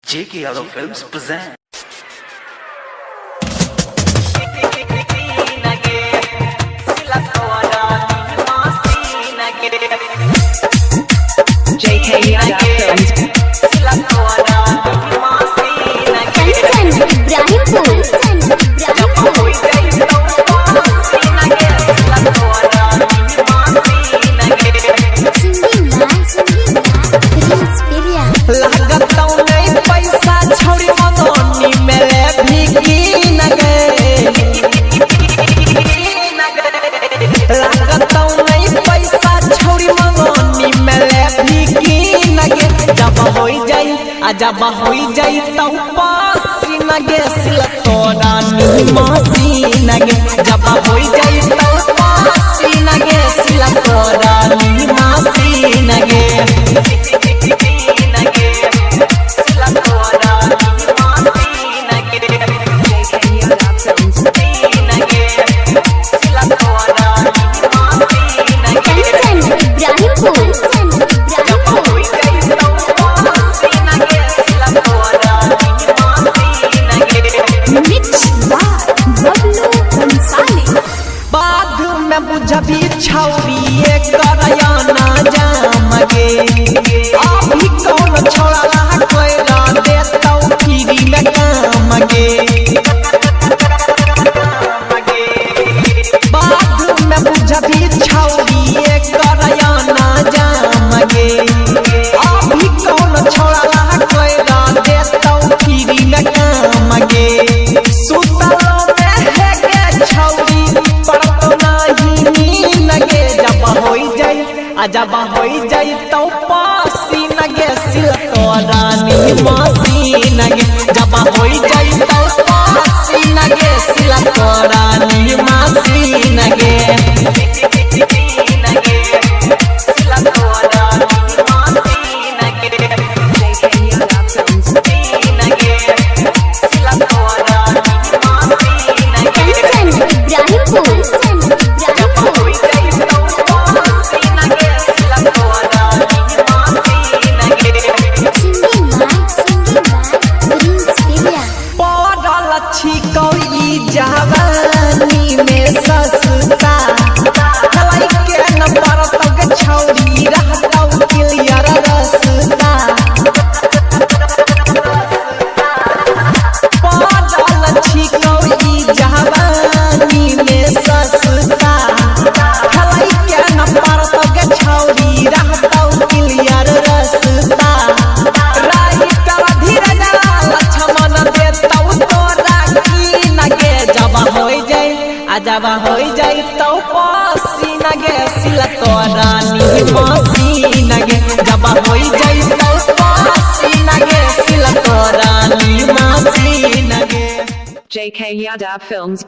JK Yadav Films present. JK Yadav Films. जब होई जाई तो पासी नगे सिल तोरा निमासी नगे जब होई जाई तो पासी नगे सिल तोरा निमासी नगे बुझबी छौरी करयाना जामगे अभी कौन छोड़ा कोयला देतौ फ्री में कामगे बाद में बुझबी छौरी करयाना जामगे अभी कौन छोड़ा कोयला देतौ फ्री में कामगे जब होई जाई तो पासी नगे सिल तोरा निमासी नगे जब होई जाई तो पासी नगे सिल तोरा निमासी नगे जवानी में सस्ता खलाई के नंबर तक छौरी रहतौ क्लियर रस्ता पागल छिकौ ई जवानी में सस्ता खलाई के नंबर तक छौरी रहतौ क्लियर रस्ता राही कर धीरज लक्ष्मण देतौ तोरा की नगे जब होई जाई तो पासी नगे सिल तोरा निमासी नगे जब होई जाई तो पासी नगे सिल तोरा निमासी नगे JK Yadav Films.